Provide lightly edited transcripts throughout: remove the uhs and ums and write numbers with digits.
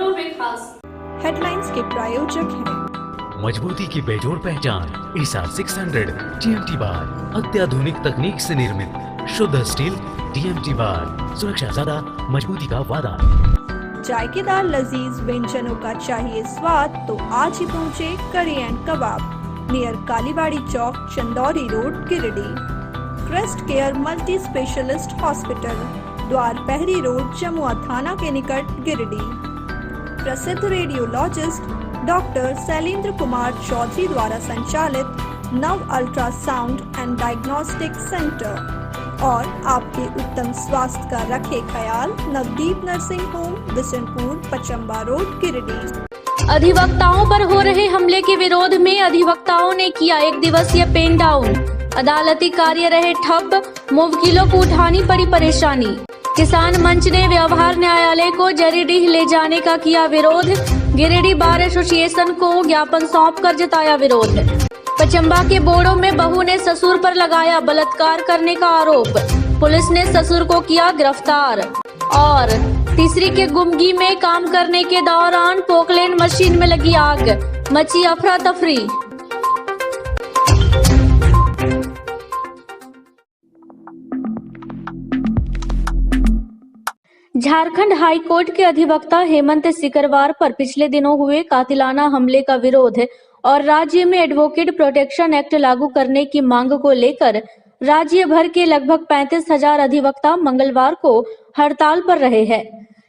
खबरों में खास। हेडलाइंस के प्रायोजक हैं मजबूती की बेजोड़ पहचान ईसा 600 TMT बार, अत्याधुनिक तकनीक से निर्मित शुद्ध स्टील TMT बार, सुरक्षा ज्यादा, मजबूती का वादा। जायकेदार लजीज व्यंजनों का चाहिए स्वाद तो आज ही पहुँचे curry and kebab near Kalibari Chowk, Chandauri road, Giridih. Crest care multi specialist hospital, Dwarpahari road, Jamua थाना के निकट, गिरिडीह। प्रसिद्ध रेडियोलॉजिस्ट डॉक्टर शैलेंद्र कुमार चौधरी द्वारा संचालित नव अल्ट्रासाउंड एंड डायग्नोस्टिक सेंटर और आपके उत्तम स्वास्थ्य का रखे ख्याल Navdeep nursing home, Bishanpur, Pachamba road, Giridih. अधिवक्ताओं पर हो रहे हमले के विरोध में अधिवक्ताओं ने किया 1 दिवसीय पेन डाउन। अदालती कार्य रहे ठप, मुवकिलों को उठानी पड़ी परेशानी। किसान मंच ने व्यवहार न्यायालय को गिरिडीह ले जाने का किया विरोध। गिरिडीह बार एसोसिएशन को ज्ञापन सौंपकर जताया विरोध। पचम्बा के बोड़ो में बहू ने ससुर पर लगाया बलात्कार करने का आरोप, पुलिस ने ससुर को किया गिरफ्तार। और तीसरी के गुमगी में काम करने के दौरान पोकलेन मशीन में लगी आग, मची अफरा तफरी। झारखंड हाई कोर्ट के अधिवक्ता हेमंत सिकरवार पर पिछले दिनों हुए कातिलाना हमले का विरोध और राज्य में एडवोकेट प्रोटेक्शन एक्ट लागू करने की मांग को लेकर राज्य भर के लगभग 35,000 अधिवक्ता मंगलवार को हड़ताल पर रहे हैं।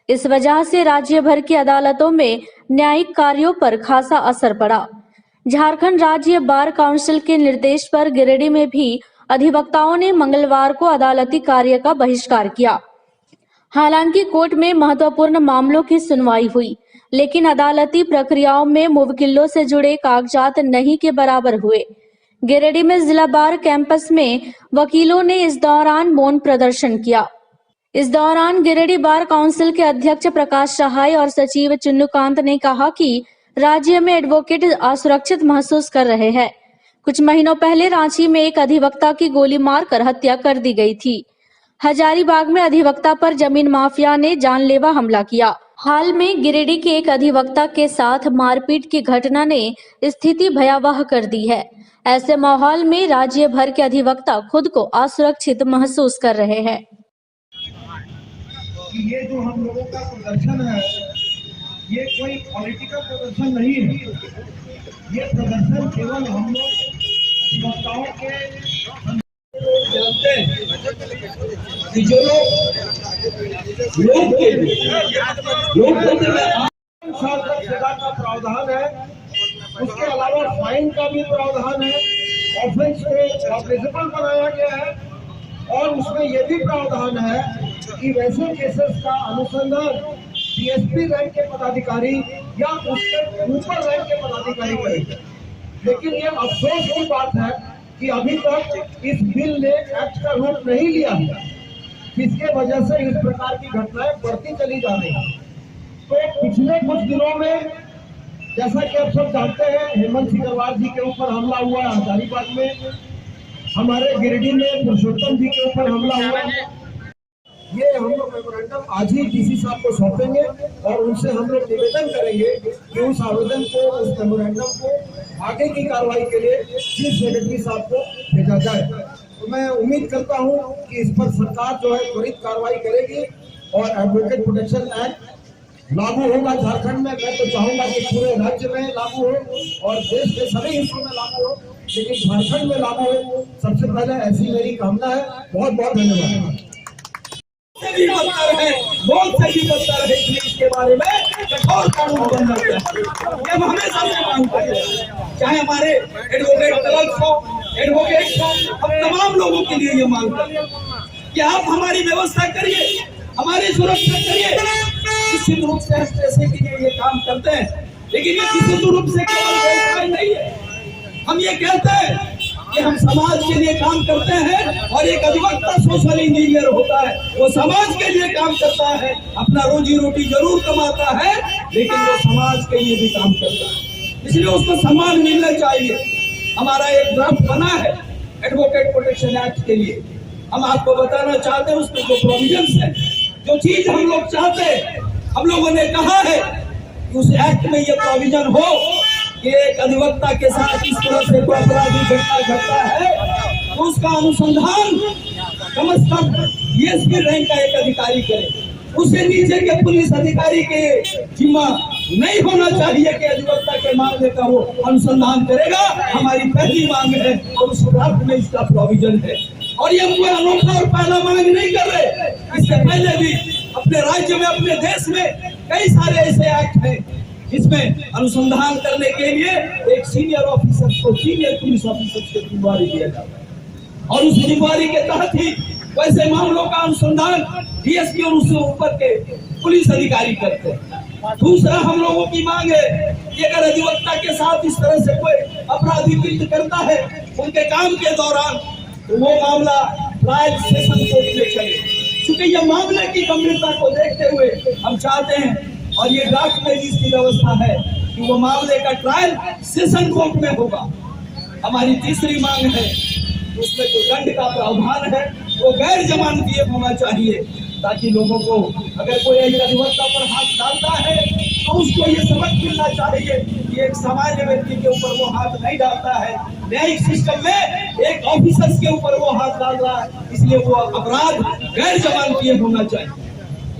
इस वजह से राज्य भर की अदालतों में न्यायिक कार्यों पर खासा असर पड़ा। झारखंड राज्य बार काउंसिल के निर्देश पर गिरिडीह में भी अधिवक्ताओं ने मंगलवार को अदालती कार्य का बहिष्कार किया। हालांकि कोर्ट में महत्वपूर्ण मामलों की सुनवाई हुई, लेकिन अदालती प्रक्रियाओं में मुवक्किलों से जुड़े कागजात नहीं के बराबर हुए। गिरिडीह में जिला बार कैंपस में वकीलों ने इस दौरान मौन प्रदर्शन किया। इस दौरान गिरिडीह बार काउंसिल के अध्यक्ष प्रकाश सहाय और सचिव चुन्नूकांत ने कहा कि राज्य में एडवोकेट असुरक्षित महसूस कर रहे हैं। कुछ महीनों पहले रांची में एक अधिवक्ता की गोली मारकर हत्या कर दी गई थी। हजारीबाग में अधिवक्ता पर जमीन माफिया ने जानलेवा हमला किया। हाल में गिरिडीह के एक अधिवक्ता के साथ मारपीट की घटना ने स्थिति भयावह कर दी है। ऐसे माहौल में राज्य भर के अधिवक्ता खुद को असुरक्षित महसूस कर रहे हैं। ये जो हम लोगों का प्रदर्शन है, ये कोई पॉलिटिकल प्रदर्शन नहीं है। ये प्रदर्शन केवल हम लोग अधिवक्ताओं के जानते हैं कि जो लोग साल तक सजा का प्रावधान है, उसके अलावा फाइन का भी प्रावधान है, ऑफेंस को ऑपरेशनल बनाया गया है और उसमें यह भी प्रावधान है कि वैसे केसेस का अनुसंधान DSP रैंक के पदाधिकारी या उसके ऊपर रैंक के पदाधिकारी करेंगे। लेकिन ये अफसोस की बात है कि अभी तक इस बिल ने एक्ट का रूप नहीं लिया है, जिसके वजह से इस प्रकार की घटनाएं बढ़ती चली जा रही हैं। तो पिछले कुछ दिनों में जैसा कि आप सब जानते हैं, हेमंत सिकरवार जी के ऊपर हमला हुआ है हजारीबाग में, हमारे गिरिडीह में पुरुषोत्तम जी के ऊपर हमला हुआ है। ये हम लोग मेमोरेंडम आज ही DC साहब को सौंपेंगे और उनसे हम लोग निवेदन करेंगे कि उस आवेदन को, उस मेमोरेंडम को आगे की कार्रवाई के लिए चीफ सेक्रेटरी साहब को भेजा जाए। तो मैं उम्मीद करता हूं कि इस पर सरकार जो है त्वरित कार्रवाई करेगी और एडवोकेट प्रोटेक्शन एक्ट लागू होगा झारखंड में। मैं तो चाहूंगा कि पूरे राज्य में लागू हो और देश के सभी हिस्सों में लागू हो, लेकिन झारखंड में लागू हो सबसे पहले, ऐसी मेरी कामना है। बहुत बहुत धन्यवाद। भी बदतर है, बहुत से भी बदतर है, इसके बारे में कठोर कानून बनना चाहिए। ये हम हमेशा से मांग करते हैं, चाहे हमारे एडवोकेट क्लर्क हो, एडवोकेट हो, हम तमाम लोगों के लिए ये मांग करते हैं कि आप हमारी व्यवस्था करिए, हमारी सुरक्षा करिए। निश्चित रूप से हम पैसे के लिए ये काम करते हैं, लेकिन ये निश्चित रूप से केवल व्यवसाय नहीं है। हम ये कहते हैं कि हम समाज के लिए काम करते हैं और एक अधिवक्ता सोशल इंजीनियर होता है, वो समाज के लिए काम करता है, अपना रोजी रोटी जरूर कमाता है, लेकिन वो समाज के लिए भी काम करता है, इसलिए उसको सम्मान मिलना चाहिए। हमारा एक ड्राफ्ट बना है एडवोकेट प्रोटेक्शन एक्ट के लिए, हम आपको बताना चाहते हैं उसमें जो प्रोविजंस है, जो चीज हम लोग चाहते हैं। हम लोगों ने कहा है उस एक्ट में ये प्रोविजन हो कि एक अधिवक्ता के साथ इस तरह से कोई अपराधी घटना घटता है तो उसका अनुसंधान कम से कम डीएसपी रैंक का एक अधिकारी करे। उससे नीचे के पुलिस अधिकारी के जिम्मा नहीं होना चाहिए कि अधिवक्ता के मामले का वो अनुसंधान करेगा। हमारी पहली मांग है और उस ड्राफ्ट में इसका प्रोविजन है। और ये कोई अनोखा और पहला मांग नहीं कर रहे, इससे पहले भी अपने राज्य में अपने देश में कई सारे ऐसे एक्ट हैं जिसमें अनुसंधान करने के लिए एक सीनियर ऑफिसर को सीनियर पुलिस ऑफिसर की जिम्मेदारी दिया जाता है और उस जिम्मेदारी के तहत ही वैसे मामलों का अनुसंधान डीएसपी और उससे ऊपर के पुलिस अधिकारी करते हैं। दूसरा हम लोगों की मांग है कि अगर अधिवक्ता के साथ इस तरह से कोई अपराधी कृत्य करता है उनके काम के दौरान तो वो मामला ट्रायल सेशन कोर्ट में चले। क्योंकि ये मामले की गंभीरता को देखते हुए हम चाहते हैं और ये ड्राफ्ट में इसकी व्यवस्था है कि वो मामले का ट्रायल सेशन कोर्ट में होगा। हमारी तीसरी मांग है उसमें जो दंड का प्रावधान है वो गैर जमानती होना चाहिए ताकि लोगों को अगर कोई एक अधिवक्ता पर हाथ डालता है तो उसको ये समझ मिलना चाहिए कि एक सामान्य व्यक्ति के ऊपर वो हाथ नहीं डालता है, न्यायिक सिस्टम में एक ऑफिसर्स के ऊपर वो हाथ डाल रहा है, इसलिए वो अपराध गैर जमानती होना चाहिए।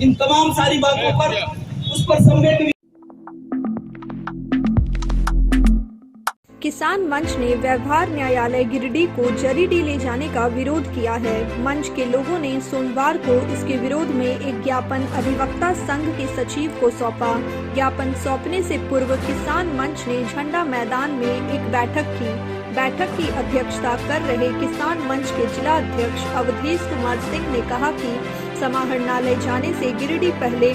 इन तमाम सारी बातों पर उस पर संवेदना। किसान मंच ने व्यवहार न्यायालय गिरिडीह को जरीडीह ले जाने का विरोध किया है। मंच के लोगों ने सोमवार को इसके विरोध में एक ज्ञापन अधिवक्ता संघ के सचिव को सौंपा। ज्ञापन सौंपने से पूर्व किसान मंच ने झंडा मैदान में एक बैठक की। बैठक की अध्यक्षता कर रहे किसान मंच के जिला अध्यक्ष अवधेश कुमार सिंह ने कहा कि समाहरणालय जाने से गिरिडीह पहले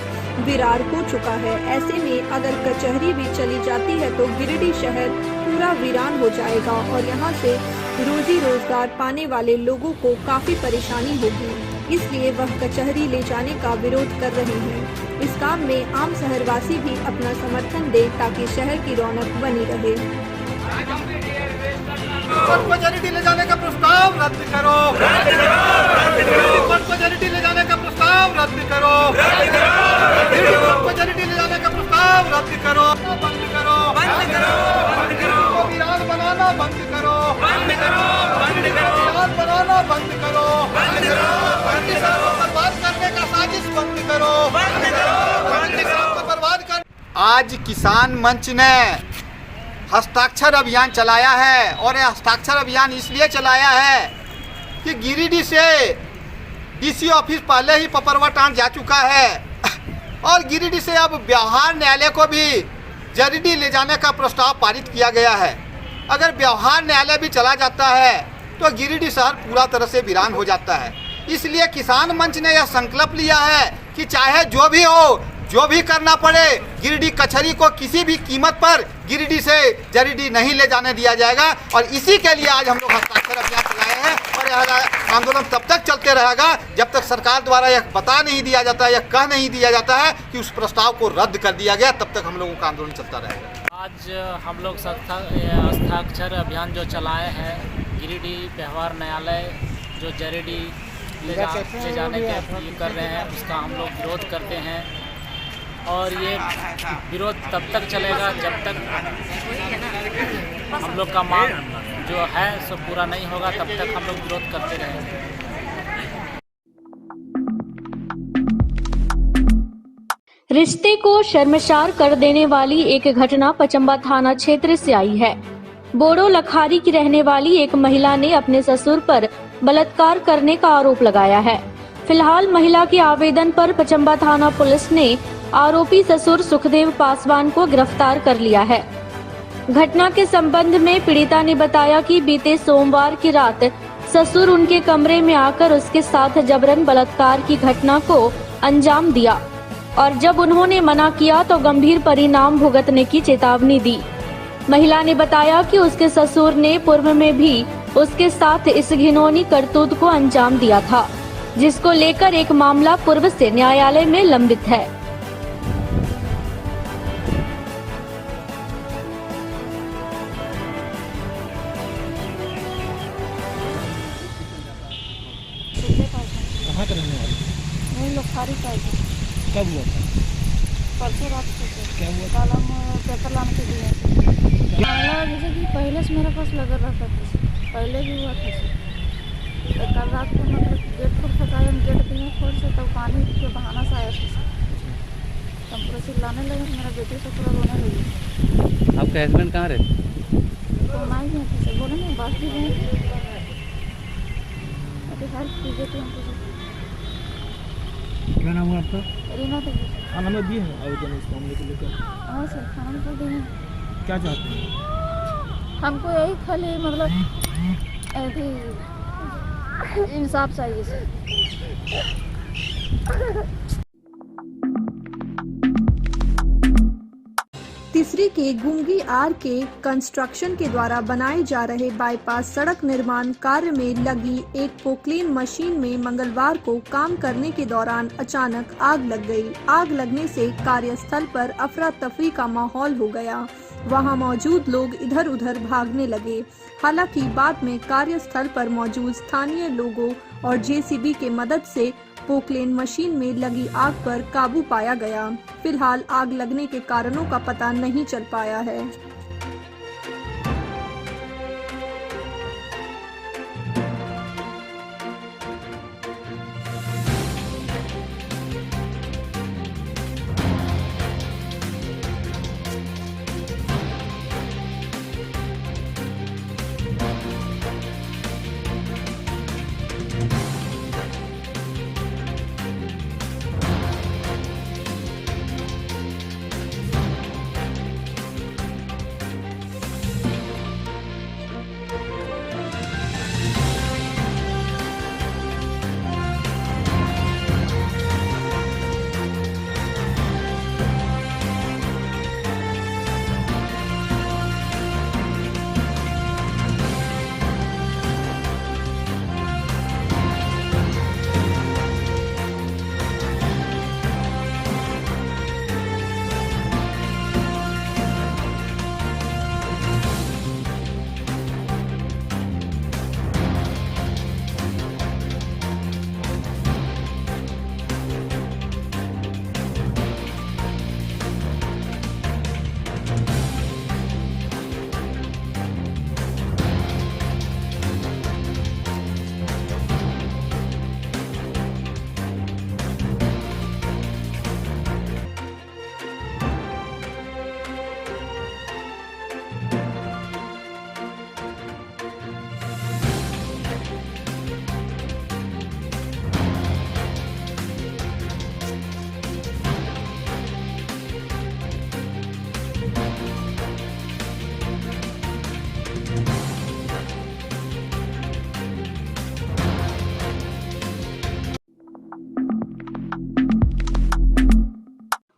विरार हो चुका है। ऐसे में अगर कचहरी भी चली जाती है तो गिरिडीह शहर पूरा वीरान हो जाएगा और यहाँ से रोजी रोजगार पाने वाले लोगों को काफी परेशानी होगी। इसलिए वह कचहरी ले जाने का विरोध कर रहे हैं। इस काम में आम शहरवासी भी अपना समर्थन दे ताकि शहर की रौनक बनी रहे। कचहरी ले जाने का प्रस्ताव रद्द करो, कचहरी ले जाने का प्रस्ताव रद्द करो, कचहरी ले जाने का प्रस्ताव रद्द करो, बंद करो, वीरान बनाना बंद करो, वीरान बनाना बंद करो, बर्बाद करने का साजिश बंद करो, बर्बाद कर। आज किसान मंच ने हस्ताक्षर अभियान चलाया है और यह हस्ताक्षर अभियान इसलिए चलाया है कि गिरिडीह से डीसी ऑफिस पहले ही पपरवा टांड जा चुका है और गिरिडीह से अब व्यवहार न्यायालय को भी जरीडीह ले जाने का प्रस्ताव पारित किया गया है। अगर व्यवहार न्यायालय भी चला जाता है तो गिरिडीह शहर पूरा तरह से वीरान हो जाता है। इसलिए किसान मंच ने यह संकल्प लिया है कि चाहे जो भी हो, जो भी करना पड़े, गिरिडीह कचहरी को किसी भी कीमत पर गिरिडीह से जरीडीह नहीं ले जाने दिया जाएगा। और इसी के लिए आज हम लोग हस्ताक्षर अभियान चलाए हैं और यह आंदोलन तब तक चलते रहेगा जब तक सरकार द्वारा यह बता नहीं दिया जाता है, यह कह नहीं दिया जाता है कि उस प्रस्ताव को रद्द कर दिया गया, तब तक हम लोगों का आंदोलन चलता रहेगा। आज हम लोग हस्ताक्षर अभियान जो चलाए हैं गिरिडीह व्यवहार न्यायालय जो जरीडीह ले जाने के अपील कर रहे हैं उसका हम लोग विरोध करते हैं और ये विरोध तब तक चलेगा जब तक हम लोग का मांग जो है सो पूरा नहीं होगा, तब तक हम लोग विरोध करते रहेंगे। रिश्ते को शर्मसार कर देने वाली एक घटना पचम्बा थाना क्षेत्र से आई है। बोड़ो लखारी की रहने वाली एक महिला ने अपने ससुर पर बलात्कार करने का आरोप लगाया है। फिलहाल महिला के आवेदन पर पचम्बा थाना पुलिस ने आरोपी ससुर सुखदेव पासवान को गिरफ्तार कर लिया है। घटना के संबंध में पीड़िता ने बताया कि बीते सोमवार की रात ससुर उनके कमरे में आकर उसके साथ जबरन बलात्कार की घटना को अंजाम दिया और जब उन्होंने मना किया तो गंभीर परिणाम भुगतने की चेतावनी दी। महिला ने बताया कि उसके ससुर ने पूर्व में भी उसके साथ इस घिनौनी करतूत को अंजाम दिया था, जिसको लेकर एक मामला पूर्व से न्यायालय में लंबित है। कहाँ का रहने वाले? वही लोग खारी का कब हुआ था? परसों रात को सर। क्या हुआ? कल हम पेपर लाने के लिए मामला जैसे कि पहले से मेरे पास लगा रहता था सर, पहले भी हुआ था सर। तो कल रात को मतलब गेट पर खटाया, हम गेट दिए खोल से, तब पानी के बहाना से आया था सर। तब पूरा चिल्लाने लगे, मेरा बेटी से पूरा रोने लगी। आपका हस्बैंड कहाँ रहते? तो माई गए थे सर, बोले नहीं बात भी गए थे, अभी हेल्प कीजिए थी हमको सर। क्या नाम है आपका? रीना देवी। थाना में दिए हैं आवेदन इस मामले को लेकर? हाँ सर, खाना में तो दिए हैं। क्या चाहते हैं? हमको यही खाली मतलब ऐसी इंसाफ चाहिए सर। तीसरी के गुंगी आर के कंस्ट्रक्शन के द्वारा बनाए जा रहे बाईपास सड़क निर्माण कार्य में लगी एक पोकलेन मशीन में मंगलवार को काम करने के दौरान अचानक आग लग गई। आग लगने से कार्यस्थल पर अफरा तफरी का माहौल हो गया। वहां मौजूद लोग इधर उधर भागने लगे। हालांकि बाद में कार्यस्थल पर मौजूद स्थानीय लोगों और जेसीबी के मदद से पोकलेन मशीन में लगी आग पर काबू पाया गया। फिलहाल आग लगने के कारणों का पता नहीं चल पाया है।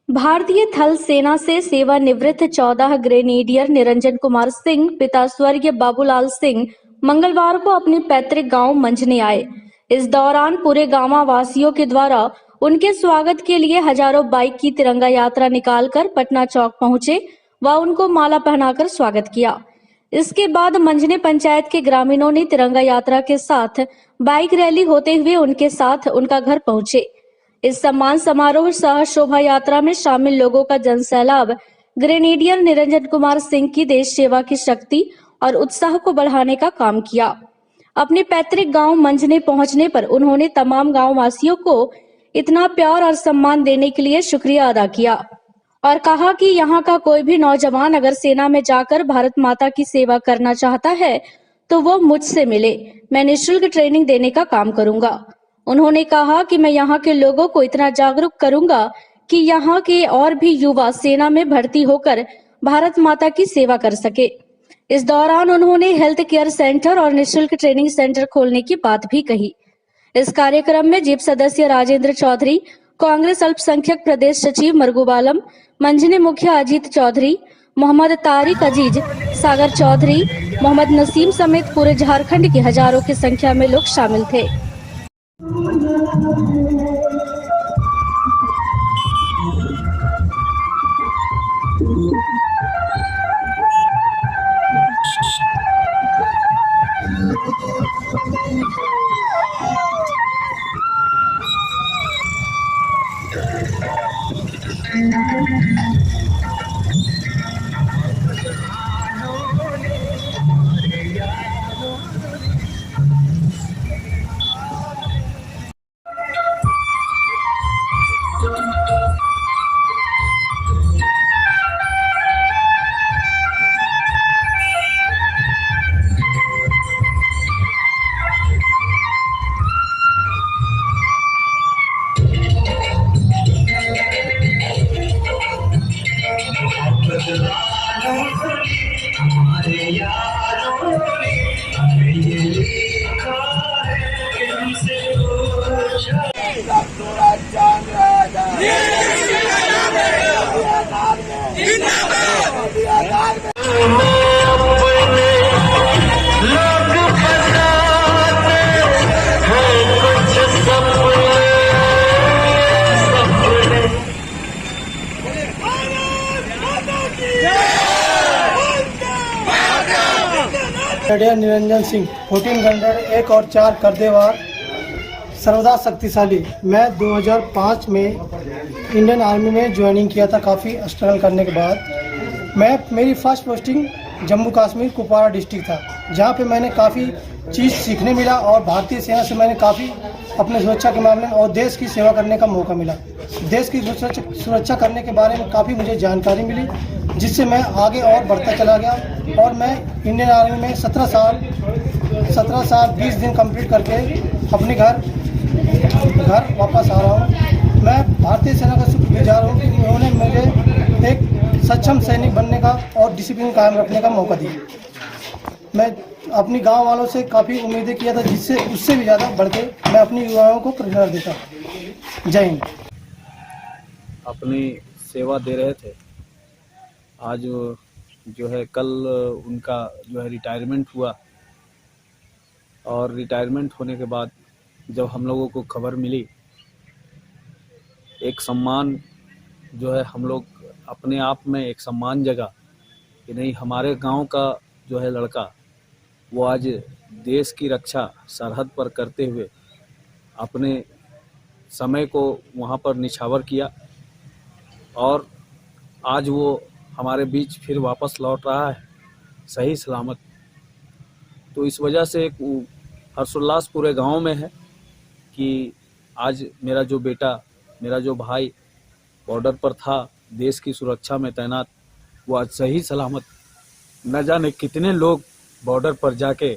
भारतीय थल सेना से सेवानिवृत्त 14 ग्रेनेडियर निरंजन कुमार सिंह पिता स्वर्गीय बाबूलाल सिंह मंगलवार को अपने पैतृक गांव मंझने आए। इस दौरान पूरे गांव वासियों के द्वारा उनके स्वागत के लिए हजारों बाइक की तिरंगा यात्रा निकालकर पटना चौक पहुंचे व उनको माला पहनाकर स्वागत किया। इसके बाद मंझने पंचायत के ग्रामीणों ने तिरंगा यात्रा के साथ बाइक रैली होते हुए उनके साथ उनका घर पहुंचे। इस सम्मान समारोह सह शोभा यात्रा में शामिल लोगों का जनसैलाब ग्रेनेडियर निरंजन कुमार सिंह की देश सेवा की शक्ति और उत्साह को बढ़ाने का काम किया। अपने पैतृक गांव मंझने पहुंचने पर उन्होंने तमाम गांव वासियों को इतना प्यार और सम्मान देने के लिए शुक्रिया अदा किया और कहा कि यहाँ का कोई भी नौजवान अगर सेना में जाकर भारत माता की सेवा करना चाहता है तो वो मुझसे मिले, मैं निःशुल्क ट्रेनिंग देने का काम करूंगा। उन्होंने कहा कि मैं यहाँ के लोगों को इतना जागरूक करूंगा कि यहाँ के और भी युवा सेना में भर्ती होकर भारत माता की सेवा कर सके। इस दौरान उन्होंने हेल्थ केयर सेंटर और निःशुल्क ट्रेनिंग सेंटर खोलने की बात भी कही। इस कार्यक्रम में जीप सदस्य राजेंद्र चौधरी, कांग्रेस अल्पसंख्यक प्रदेश सचिव मरगूब, मंझने मुखिया अजीत चौधरी, मोहम्मद तारिक अजीज, सागर चौधरी, मोहम्मद नसीम समेत पूरे झारखंड के हजारों की संख्या में लोग शामिल थे। ब्रिगेडियर निरंजन सिंह 1400 1 और 4 कर्देवार सर्वदा शक्तिशाली। मैं 2005 में इंडियन आर्मी में ज्वाइनिंग किया था। काफ़ी स्ट्रगल करने के बाद मेरी first posting Jammu Kashmir Kupwara district था, जहाँ पे मैंने काफ़ी चीज़ सीखने मिला और भारतीय सेना से मैंने काफ़ी अपने सुरक्षा के मामले में और देश की सेवा करने का मौका मिला। देश की सुरक्षा करने के बारे में काफ़ी मुझे जानकारी मिली, जिससे मैं आगे और बढ़ता चला गया और मैं इंडियन आर्मी में 17 साल 20 दिन कंप्लीट करके अपने घर वापस आ रहा हूँ। मैं भारतीय सेना का शुक्रगुजार हूँ कि उन्होंने मुझे एक सक्षम सैनिक बनने का और डिसिप्लिन कायम रखने का मौका दिया। मैं अपनी गांव वालों से काफ़ी उम्मीदें किया था, जिससे उससे भी ज़्यादा बढ़ के मैं अपनी युवाओं को प्रेरणा देता हूँ। जय हिंद। अपनी सेवा दे रहे थे। आज जो है कल उनका जो है रिटायरमेंट हुआ और रिटायरमेंट होने के बाद जब हम लोगों को खबर मिली, एक सम्मान जो है हम लोग अपने आप में एक सम्मान जगा कि नहीं, हमारे गांव का जो है लड़का वो आज देश की रक्षा सरहद पर करते हुए अपने समय को वहां पर निछावर किया और आज वो हमारे बीच फिर वापस लौट रहा है सही सलामत। तो इस वजह से एक हर्षोल्लास पूरे गांव में है कि आज मेरा जो बेटा, मेरा जो भाई बॉर्डर पर था, देश की सुरक्षा में तैनात, वो आज सही सलामत। न जाने कितने लोग बॉर्डर पर जाके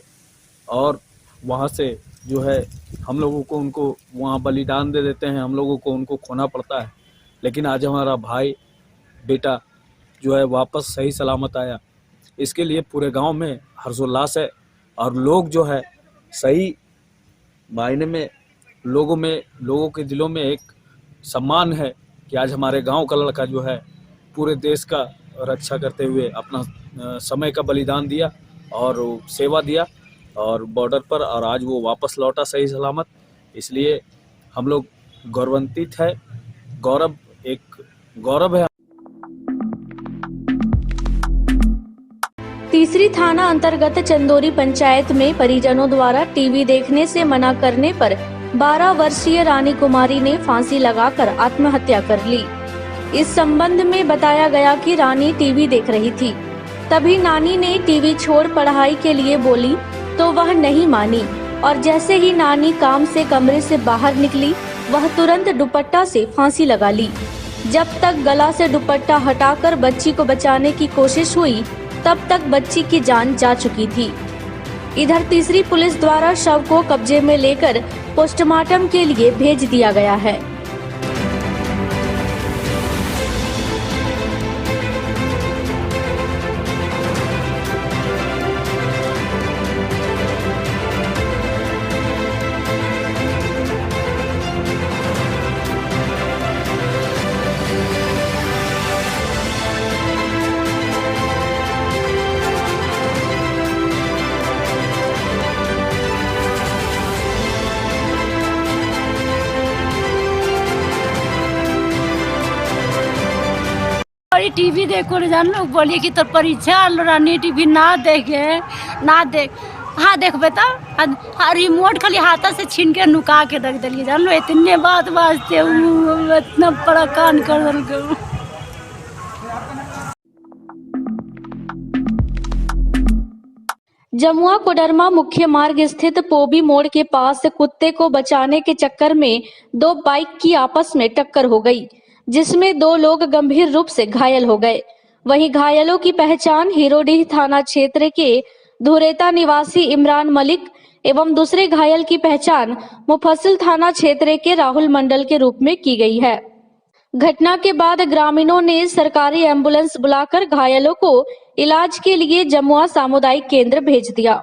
और वहाँ से जो है हम लोगों को उनको वहाँ बलिदान दे देते हैं, हम लोगों को उनको खोना पड़ता है, लेकिन आज हमारा भाई बेटा जो है वापस सही सलामत आया। इसके लिए पूरे गांव में हर्षोल्लास है और लोग जो है सही मायने में लोगों के दिलों में एक सम्मान है कि आज हमारे गांव का लड़का जो है पूरे देश का रक्षा करते हुए अपना समय का बलिदान दिया और सेवा दिया और बॉर्डर पर, और आज वो वापस लौटा सही सलामत। इसलिए हम लोग गौरवान्वित है, गौरव है। तीसरी थाना अंतर्गत चंदोरी पंचायत में परिजनों द्वारा टीवी देखने से मना करने पर 12 वर्षीय रानी कुमारी ने फांसी लगाकर आत्महत्या कर ली। इस संबंध में बताया गया कि रानी टीवी देख रही थी, तभी नानी ने टीवी छोड़ पढ़ाई के लिए बोली तो वह नहीं मानी और जैसे ही नानी काम से कमरे से बाहर निकली, वह तुरंत दुपट्टा से फांसी लगा ली। जब तक गला से दुपट्टा हटाकर बच्ची को बचाने की कोशिश हुई, तब तक बच्ची की जान जा चुकी थी। इधर तीसरी पुलिस द्वारा शव को कब्जे में लेकर पोस्टमार्टम के लिए भेज दिया गया है। टीवी देखो जान लोग बोलिए कि तो परीक्षा रानी टीवी ना देख। हाँ देख बेटा, रिमोट खाली हाथा से छीन के नुका के रख दिलिए जान लो। इतने बात वास्ते इतना बड़ा कान कर जमुआ कोडरमा मुख्य मार्ग स्थित पोबी मोड़ के पास कुत्ते को बचाने के चक्कर में दो बाइक की आपस में टक्कर हो गई, जिसमें 2 लोग गंभीर रूप से घायल हो गए। वहीं घायलों की पहचान हीरोडीह थाना क्षेत्र के धुरेता निवासी इमरान मलिक एवं दूसरे घायल की पहचान मुफस्सिल थाना क्षेत्र के राहुल मंडल के रूप में की गई है। घटना के बाद ग्रामीणों ने सरकारी एम्बुलेंस बुलाकर घायलों को इलाज के लिए जमुआ सामुदायिक केंद्र भेज दिया।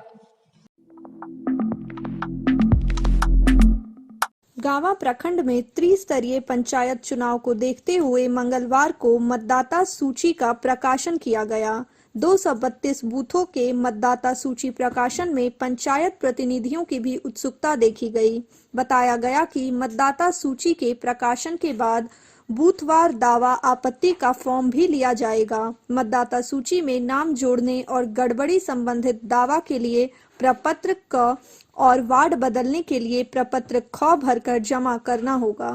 गांवा प्रखंड में त्रिस्तरीय पंचायत चुनाव को देखते हुए मंगलवार को मतदाता सूची का प्रकाशन किया गया। 232 बूथों के मतदाता सूची प्रकाशन में पंचायत प्रतिनिधियों की भी उत्सुकता देखी गई। बताया गया कि मतदाता सूची के प्रकाशन के बाद बूथवार दावा आपत्ति का फॉर्म भी लिया जाएगा। मतदाता सूची में नाम जोड़ने और गड़बड़ी संबंधित दावा के लिए प्रपत्र क और वार्ड बदलने के लिए प्रपत्र ख भरकर जमा करना होगा।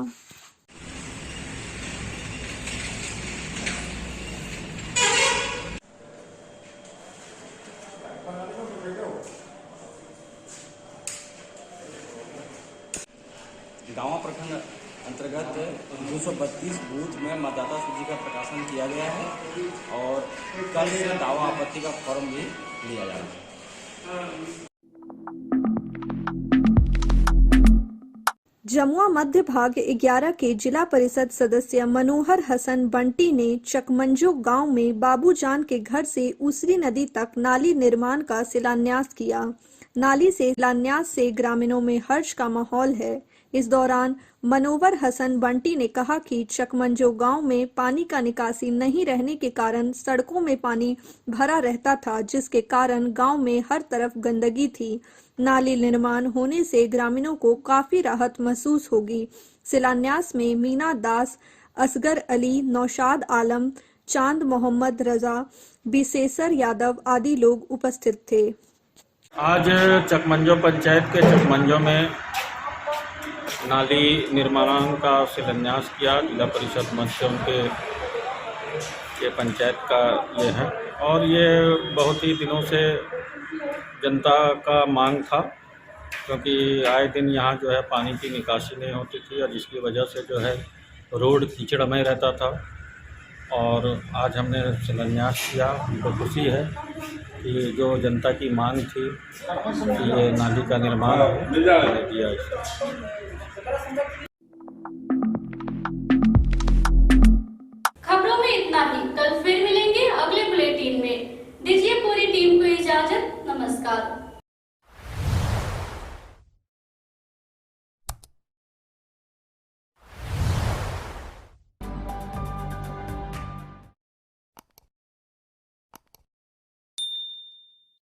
गांवा प्रखंड अंतर्गत 232 बूथ में मतदाता सूची का प्रकाशन किया गया है और कल से दावा आपत्ति का फॉर्म भी लिया जाएगा। जमुआ मध्य भाग 11 के जिला परिषद सदस्य मनोहर हसन बंटी ने चकमंजो गांव में बाबूजान के घर से उसरी नदी तक नाली निर्माण का शिलान्यास किया। नाली से शिलान्यास से ग्रामीणों में हर्ष का माहौल है। इस दौरान मनोहर हसन बंटी ने कहा कि चकमंजो गांव में पानी का निकासी नहीं रहने के कारण सड़कों में पानी भरा रहता था, जिसके कारण गांव में हर तरफ गंदगी थी। नाली निर्माण होने से ग्रामीणों को काफी राहत महसूस होगी। शिलान्यास में मीना दास, असगर अली, नौशाद आलम, चांद मोहम्मद रजा, बिसेसर यादव आदि लोग उपस्थित थे। आज चकमंजो पंचायत के चकमंजो में नाली निर्माण का शिलान्यास किया। जिला परिषद मध्यम के पंचायत का ये है और ये बहुत ही दिनों से जनता का मांग था, क्योंकि आए दिन यहाँ जो है पानी की निकासी नहीं होती थी और जिसकी वजह से जो है रोड कीचड़मय रहता था। और आज हमने शिलान्यास किया। हमको खुशी है कि जो जनता की मांग थी कि ये नाली का निर्माण किया। खबरों में इतना ही। कल फिर मिलेंगे अगले बुलेटिन में। दीजिए पूरी टीम को इजाजत। नमस्कार।